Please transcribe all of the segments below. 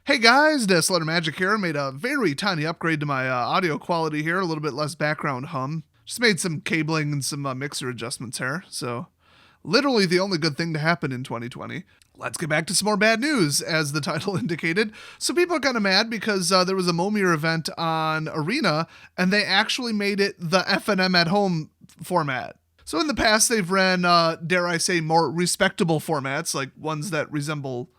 Hey guys, Desletter Magic here. Made a very tiny upgrade to my audio quality here, a little bit less background hum. Just made some cabling and some mixer adjustments here, so literally the only good thing to happen in 2020. Let's get back to some more bad news, as the title indicated. So people are kind of mad because there was a Momir event on Arena, and they actually made it the FNM at home format. So in the past, they've ran, dare I say, more respectable formats, like ones that resemble,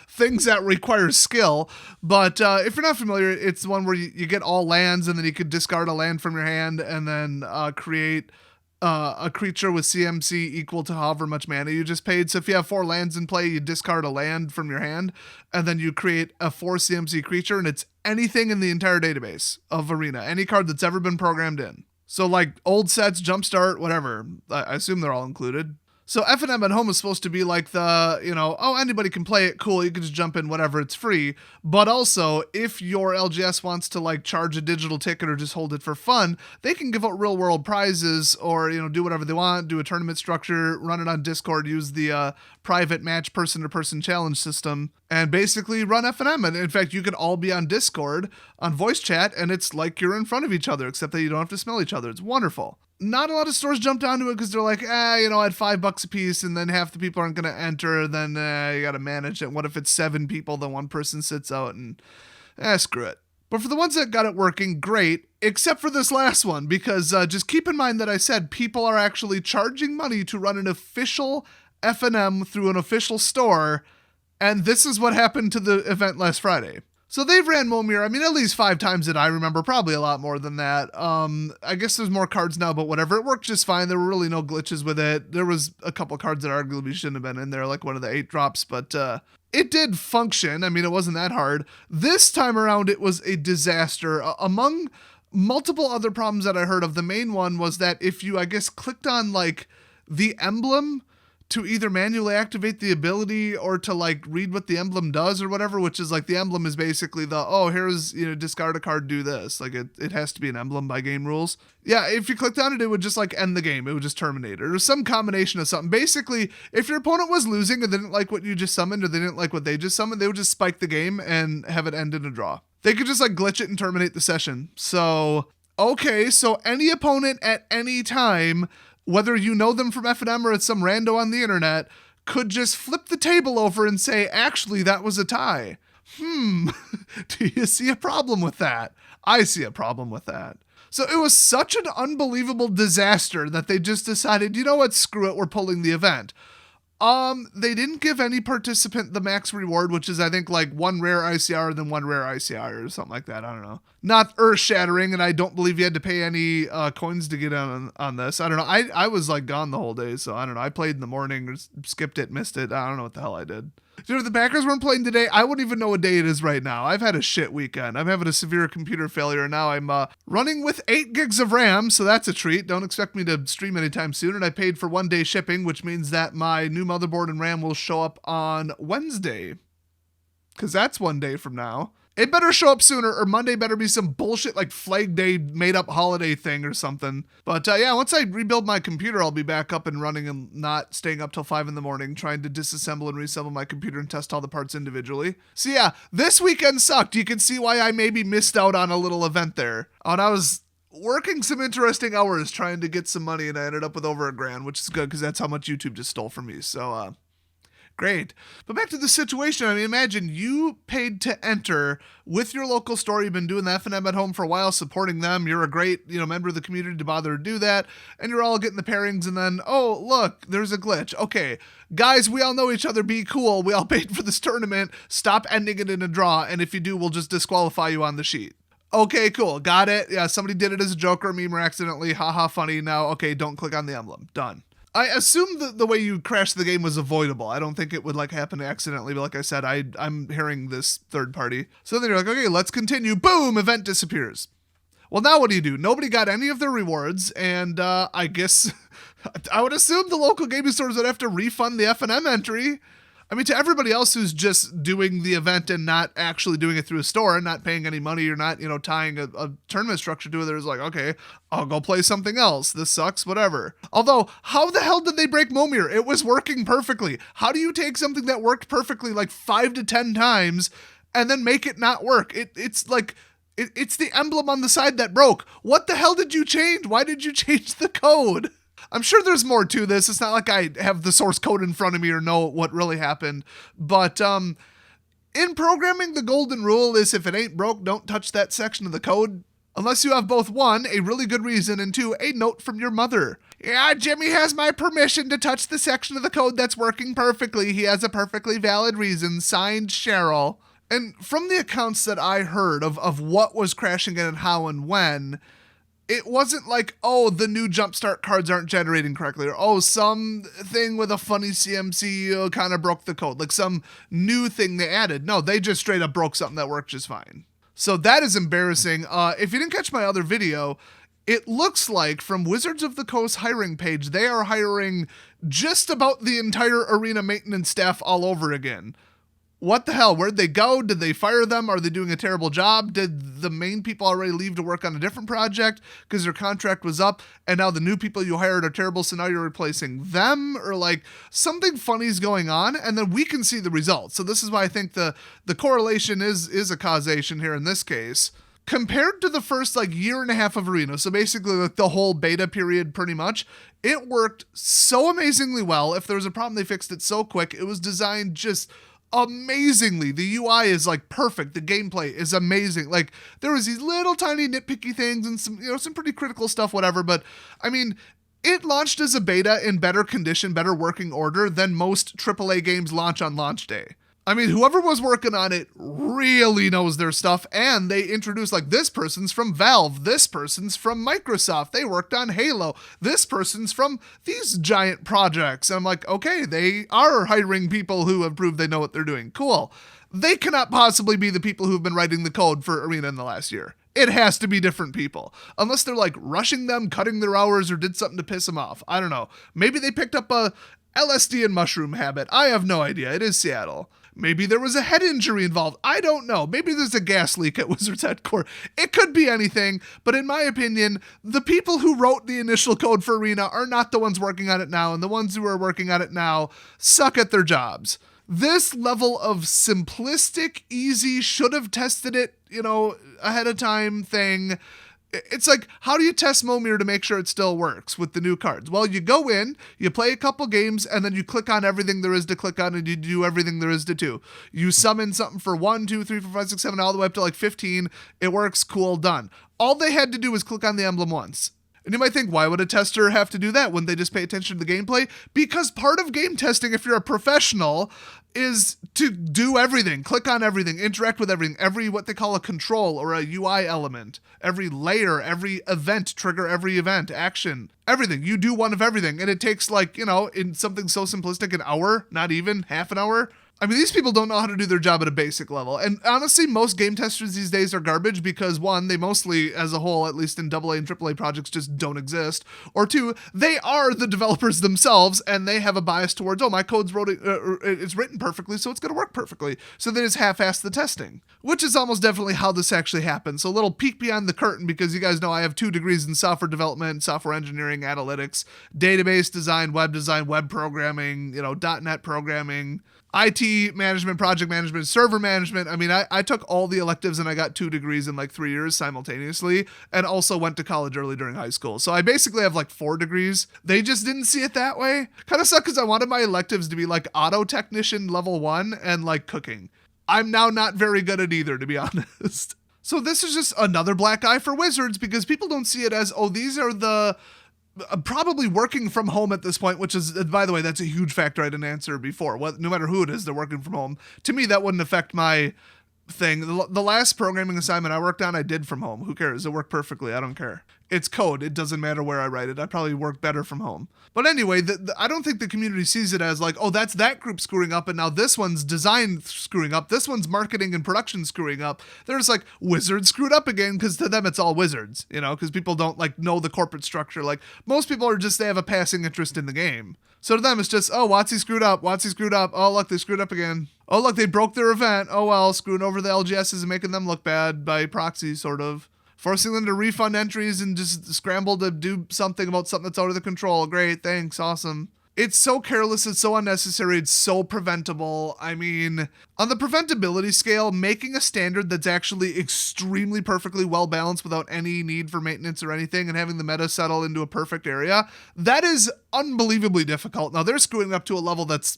things that require skill. But if you're not familiar, it's the one where you get all lands, and then you could discard a land from your hand, and then create a creature with CMC equal to however much mana you just paid. So if you have 4 lands in play, you discard a land from your hand, and then you create a 4 CMC creature, and it's anything in the entire database of Arena, any card that's ever been programmed in. So like old sets, jumpstart, whatever. I assume they're all included. So FNM at home is supposed to be like the, anybody can play it, cool, you can just jump in, whatever, it's free. But also, if your LGS wants to charge a digital ticket or just hold it for fun, they can give out real world prizes or, do whatever they want, do a tournament structure, run it on Discord, use the private match person-to-person challenge system, and basically run FNM. And in fact, you could all be on Discord, on voice chat, and it's like you're in front of each other, except that you don't have to smell each other. It's wonderful. Not a lot of stores jumped onto it because they're like, at $5 a piece, and then half the people aren't going to enter, then you got to manage it. What if it's 7 people, then one person sits out, and screw it. But for the ones that got it working, great, except for this last one, because just keep in mind that I said people are actually charging money to run an official FNM through an official store, and this is what happened to the event last Friday. So they've ran Momir, at least 5 times that I remember, probably a lot more than that. I guess there's more cards now, but whatever. It worked just fine. There were really no glitches with it. There was a couple cards that arguably shouldn't have been in there, like one of the 8 drops, but it did function. It wasn't that hard. This time around, it was a disaster. Among multiple other problems that I heard of, the main one was that if you, clicked on, the emblem to either manually activate the ability or to read what the emblem does or whatever, which is the emblem is basically here's, discard a card, do this. It has to be an emblem by game rules. Yeah, if you clicked on it, it would just end the game. It would just terminate it or some combination of something. Basically, if your opponent was losing and they didn't like what you just summoned or they didn't like what they just summoned, they would just spike the game and have it end in a draw. They could just glitch it and terminate the session. So, okay, so any opponent at any time, whether you know them from FNM or it's some rando on the internet, could just flip the table over and say, actually, that was a tie. Do you see a problem with that? I see a problem with that. So it was such an unbelievable disaster that they just decided, you know what, screw it, we're pulling the event. They didn't give any participant the max reward, which is, I think, 1 rare ICR, then 1 rare ICR or something like that. I don't know. Not earth-shattering, and I don't believe you had to pay any coins to get on this. I don't know. I was, gone the whole day, so I don't know. I played in the morning, or skipped it, missed it. I don't know what the hell I did. Dude, if the Packers weren't playing today, I wouldn't even know what day it is right now. I've had a shit weekend. I'm having a severe computer failure, and now I'm running with 8 gigs of RAM, so that's a treat. Don't expect me to stream anytime soon, and I paid for 1 day shipping, which means that my new motherboard and RAM will show up on Wednesday, because that's 1 day from now. It better show up sooner, or Monday better be some bullshit Flag Day made-up holiday thing or something. But once I rebuild my computer, I'll be back up and running and not staying up till 5 in the morning trying to disassemble and reassemble my computer and test all the parts individually. So yeah, this weekend sucked. You can see why I maybe missed out on a little event there. And I was working some interesting hours trying to get some money, and I ended up with over $1,000, which is good because that's how much YouTube just stole from me. So, great. But back to the situation. Imagine you paid to enter with your local store. You've been doing the FNM at home for a while, supporting them. You're a great, member of the community to bother to do that. And you're all getting the pairings, and then, oh, look, there's a glitch. Okay, guys, we all know each other. Be cool. We all paid for this tournament. Stop ending it in a draw. And if you do, we'll just disqualify you on the sheet. Okay, cool. Got it. Yeah, somebody did it as a joke or a meme or accidentally. Haha, funny. Now, okay, don't click on the emblem. Done. I assume that the way you crashed the game was avoidable. I don't think it would happen accidentally, but like I said, I'm hearing this third party. So then you're like, okay, let's continue. Boom, event disappears. Well, now what do? Nobody got any of their rewards, and I guess I would assume the local gaming stores would have to refund the FNM entry. To everybody else who's just doing the event and not actually doing it through a store and not paying any money or not, tying a tournament structure to it, there's okay, I'll go play something else. This sucks, whatever. Although, how the hell did they break Momir? It was working perfectly. How do you take something that worked perfectly 5 to 10 times and then make it not work. It's like, it's the emblem on the side that broke. What the hell did you change? Why did you change the code? I'm sure there's more to this. It's not like I have the source code in front of me or know what really happened. But in programming, the golden rule is if it ain't broke, don't touch that section of the code. Unless you have both, one, a really good reason, and two, a note from your mother. Yeah, Jimmy has my permission to touch the section of the code that's working perfectly. He has a perfectly valid reason. Signed, Cheryl. And from the accounts that I heard of what was crashing and how and when, it wasn't like, oh, the new Jumpstart cards aren't generating correctly, or oh, some thing with a funny CMC kind of broke the code, like some new thing they added. No, they just straight up broke something that worked just fine. So that is embarrassing. If you didn't catch my other video, it looks like from Wizards of the Coast hiring page, they are hiring just about the entire arena maintenance staff all over again. What the hell? Where'd they go? Did they fire them? Are they doing a terrible job? Did the main people already leave to work on a different project because their contract was up and now the new people you hired are terrible, so now you're replacing them? Or like something funny's going on, and then we can see the results. So this is why I think the correlation is a causation here in this case. Compared to the first like year and a half of Arena, so basically like the whole beta period pretty much, it worked so amazingly well. If there was a problem, they fixed it so quick. It was designed just amazingly. The UI is like perfect. The gameplay is amazing. Like there was these little tiny nitpicky things and some pretty critical stuff, whatever. But I mean, it launched as a beta in better condition, better working order than most AAA games launch on launch day. I mean, whoever was working on it really knows their stuff, and they introduced like, this person's from Valve, this person's from Microsoft, they worked on Halo, this person's from these giant projects. And I'm like, okay, they are hiring people who have proved they know what they're doing. Cool. They cannot possibly be the people who've been writing the code for Arena in the last year. It has to be different people. Unless they're like rushing them, cutting their hours, or did something to piss them off. I don't know. Maybe they picked up a LSD and mushroom habit. I have no idea. It is Seattle. Maybe there was a head injury involved. I don't know. Maybe there's a gas leak at Wizards headquarters. It could be anything, but in my opinion, the people who wrote the initial code for Arena are not the ones working on it now, and the ones who are working on it now suck at their jobs. This level of simplistic, easy, should have tested it, ahead of time thing. It's like, how do you test Momir to make sure it still works with the new cards? Well, you go in, you play a couple games, and then you click on everything there is to click on, and you do everything there is to do. You summon something for 1, 2, 3, 4, 5, 6, 7, all the way up to like 15. It works, cool, done. All they had to do was click on the emblem once. And you might think, why would a tester have to do that? Wouldn't they just pay attention to the gameplay? Because part of game testing, if you're a professional, is to do everything, click on everything, interact with everything, every what they call a control or a UI element, every layer, every event, trigger every event, action, everything. You do one of everything. And it takes like, in something so simplistic, an hour, not even half an hour. I mean, these people don't know how to do their job at a basic level. And honestly, most game testers these days are garbage because, one, they mostly, as a whole, at least in AA and AAA projects, just don't exist. Or two, they are the developers themselves and they have a bias towards, my code's it's written perfectly, so it's going to work perfectly. So they just half-ass the testing, which is almost definitely how this actually happens. So a little peek behind the curtain, because you guys know I have 2 degrees in software development, software engineering, analytics, database design, web programming, .NET programming, IT management, project management, server management. I mean, I took all the electives and I got 2 degrees in like 3 years simultaneously, and also went to college early during high school. So I basically have like 4 degrees. They just didn't see it that way. Kind of sucked because I wanted my electives to be like auto technician level 1 and like cooking. I'm now not very good at either, to be honest. So this is just another black eye for Wizards because people don't see it as, these are the probably working from home at this point, which is, by the way, that's a huge factor I didn't answer before. No matter who it is, they're working from home. To me, that wouldn't affect my thing. The last programming assignment I worked on, I did from home. Who cares? It worked perfectly. I don't care. It's code. It doesn't matter where I write it. I probably work better from home. But anyway, I don't think the community sees it as like, that's that group screwing up, and now this one's design screwing up. This one's marketing and production screwing up. They're just like, Wizards screwed up again, because to them it's all Wizards, because people don't like know the corporate structure. Like most people are just, they have a passing interest in the game. So to them it's just, WOTC screwed up. WOTC screwed up. Oh, look, they screwed up again. Oh, look, they broke their event. Oh, well, screwing over the LGSs and making them look bad by proxy, sort of. Forcing them to refund entries and just scramble to do something about something that's out of their control. Great, thanks, awesome. It's so careless, it's so unnecessary, it's so preventable. I mean, on the preventability scale, making a standard that's actually extremely perfectly well balanced without any need for maintenance or anything and having the meta settle into a perfect area, that is unbelievably difficult. Now, they're screwing up to a level that's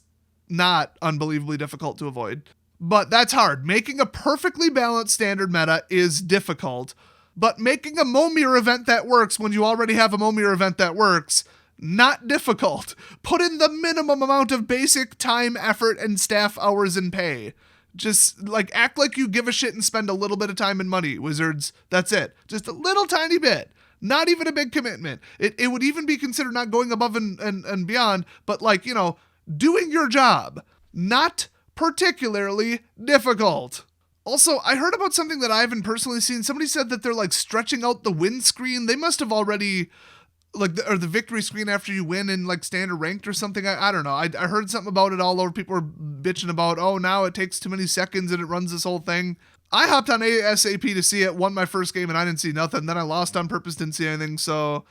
not unbelievably difficult to avoid, but that's hard. Making a perfectly balanced standard meta is difficult, but making a Momir event that works when you already have a Momir event that works, not difficult. Put in the minimum amount of basic time, effort, and staff hours and pay. Just like act like you give a shit and spend a little bit of time and money, Wizards. That's it. Just a little tiny bit. Not even a big commitment. It would even be considered not going above and beyond, but like, you know, doing your job. Not particularly difficult. Also, I heard about something that I haven't personally seen. Somebody said that they're like stretching out the win screen. They must have already like the victory screen after you win in like standard ranked or something. I don't know. I heard something about it all over. People were bitching about, oh, now it takes too many seconds and it runs this whole thing. I hopped on ASAP to see it, won my first game, and I didn't see nothing. Then I lost on purpose, didn't see anything. So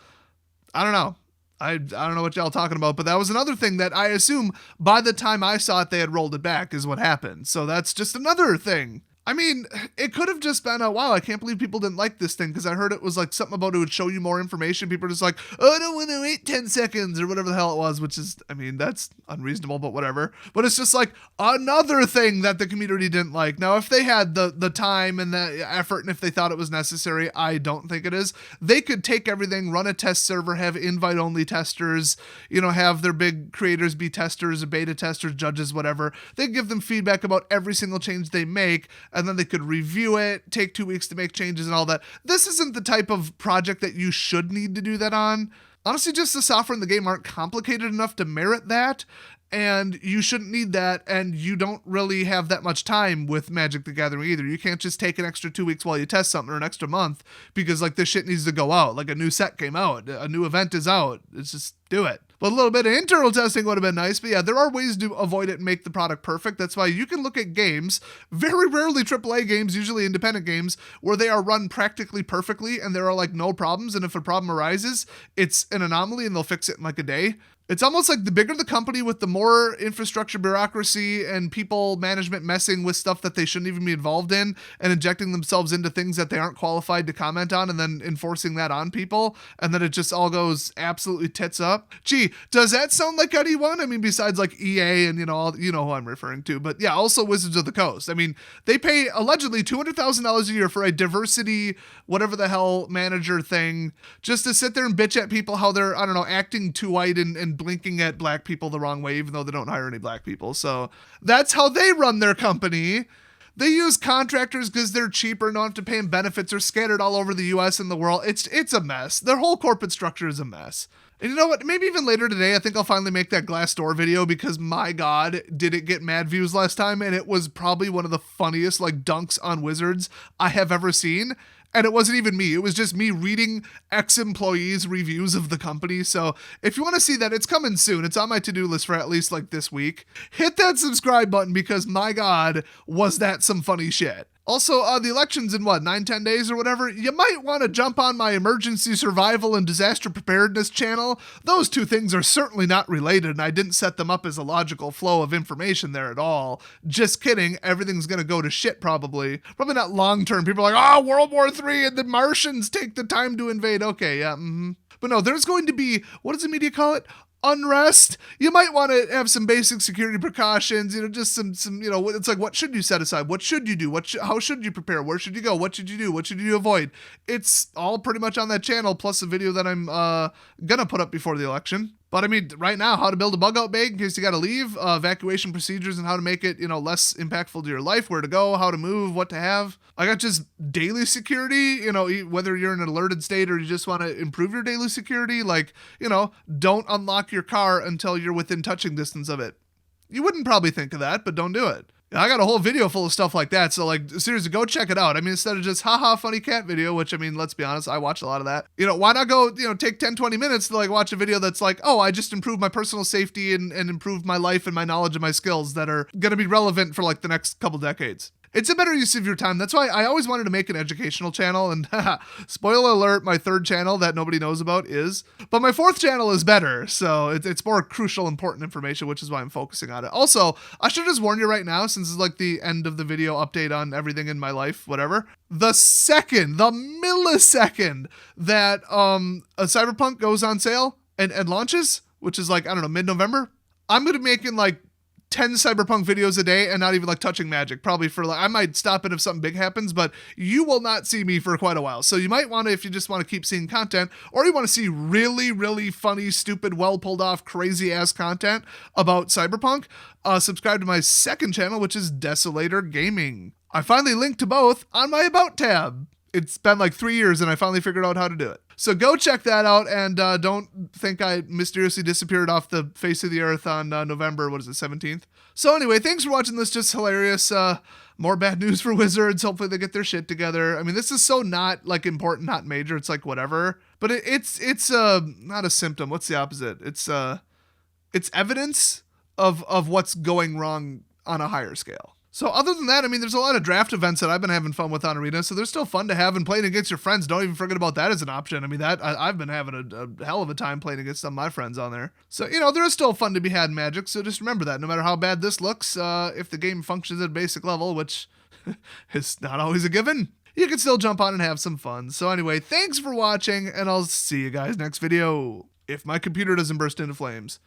I don't know. I don't know what y'all talking about, but that was another thing that I assume by the time I saw it, they had rolled it back is what happened. So that's just another thing. I mean, it could have just been wow, I can't believe people didn't like this thing, because I heard it was like something about it would show you more information. People are just like, oh, I don't want to wait 10 seconds or whatever the hell it was, which is, I mean, that's unreasonable, but whatever. But it's just like another thing that the community didn't like. Now, if they had the time and the effort and if they thought it was necessary, I don't think it is. They could take everything, run a test server, have invite-only testers, you know, have their big creators be testers, beta testers, judges, whatever. They give them feedback about every single change they make, and then they could review it, take 2 weeks to make changes and all that. This isn't the type of project that you should need to do that on. Honestly, just the software and the game aren't complicated enough to merit that, and you shouldn't need that, and you don't really have that much time with Magic the Gathering either. You can't just take an extra 2 weeks while you test something or an extra month because like this shit needs to go out. Like a new set came out, a new event is out. It's just do it. But a little bit of internal testing would have been nice. But yeah, there are ways to avoid it and make the product perfect. That's why you can look at games, very rarely AAA games, usually independent games, where they are run practically perfectly and there are like no problems. And if a problem arises, it's an anomaly and they'll fix it in like a day. It's almost like the bigger the company with the more infrastructure, bureaucracy, and people management messing with stuff that they shouldn't even be involved in and injecting themselves into things that they aren't qualified to comment on and then enforcing that on people. And then it just all goes absolutely tits up. Gee, does that sound like anyone? I mean, besides like EA and, you know who I'm referring to. But yeah, also Wizards of the Coast. I mean, they pay allegedly $200,000 a year for a diversity, whatever the hell manager thing, just to sit there and bitch at people how they're, I don't know, acting too white and blinking at black people the wrong way, even though they don't hire any black people. So that's how they run their company. They use contractors because they're cheaper and don't have to pay them benefits. Are scattered all over the US and the world. It's a mess. Their whole corporate structure is a mess. And you know what? Maybe even later today, I think I'll finally make that Glassdoor video because my God, did it get mad views last time? And it was probably one of the funniest like dunks on Wizards I have ever seen. And it wasn't even me. It was just me reading ex-employees' reviews of the company. So if you want to see that, it's coming soon. It's on my to-do list for at least like this week. Hit that subscribe button because my God, was that some funny shit. Also, the election's in 9-10 days or whatever. You might want to jump on my emergency survival and disaster preparedness channel. Those two things are certainly not related, and I didn't set them up as a logical flow of information there at all. Just kidding. Everything's going to go to shit probably. Probably not long term. People are like, World War III and the Martians take the time to invade. Okay, yeah. But no, there's going to be, what does the media call it? Unrest. You might want to have some basic security precautions, just some, it's like, what should you set aside? What should you do? How should you prepare? Where should you go? What should you do? What should you avoid? It's all pretty much on that channel, plus a video that I'm gonna put up before the election. But I mean, right now, how to build a bug out bag in case you got to leave, evacuation procedures and how to make it, less impactful to your life, where to go, how to move, what to have. I got just daily security, whether you're in an alerted state or you just want to improve your daily security, like, don't unlock your car until you're within touching distance of it. You wouldn't probably think of that, but don't do it. I got a whole video full of stuff like that. So like, seriously, go check it out. I mean, instead of just haha funny cat video, which I mean, let's be honest, I watch a lot of that. Why not go, take 10-20 minutes to like watch a video that's like, I just improved my personal safety and improved my life and my knowledge and my skills that are going to be relevant for like the next couple decades. It's a better use of your time. That's why I always wanted to make an educational channel. And spoiler alert, my third channel that nobody knows about is. But my fourth channel is better. So it's more crucial, important information, which is why I'm focusing on it. Also, I should just warn you right now, since it's like the end of the video update on everything in my life, whatever. The millisecond that a Cyberpunk goes on sale and launches, which is like, I don't know, mid-November, I'm going to be making like 10 Cyberpunk videos a day and not even like touching Magic. Probably for like, I might stop it if something big happens, but you will not see me for quite a while. So you might want to, if you just want to keep seeing content, or you want to see really, really funny, stupid, well pulled off, crazy ass content about Cyberpunk, subscribe to my second channel, which is Desolator Gaming. I finally linked to both on my About tab. It's been like 3 years and I finally figured out how to do it. So go check that out, and don't think I mysteriously disappeared off the face of the earth on November, 17th? So anyway, thanks for watching this. Just hilarious. More bad news for Wizards. Hopefully they get their shit together. I mean, this is so not like important, not major. It's like whatever. But it's not a symptom. What's the opposite? It's evidence of what's going wrong on a higher scale. So other than that, I mean, there's a lot of draft events that I've been having fun with on Arena, so they're still fun to have, and playing against your friends, don't even forget about that as an option. I mean, I've been having a hell of a time playing against some of my friends on there. So, there is still fun to be had in Magic, so just remember that. No matter how bad this looks, if the game functions at a basic level, which is not always a given, you can still jump on and have some fun. So anyway, thanks for watching, and I'll see you guys next video. If my computer doesn't burst into flames.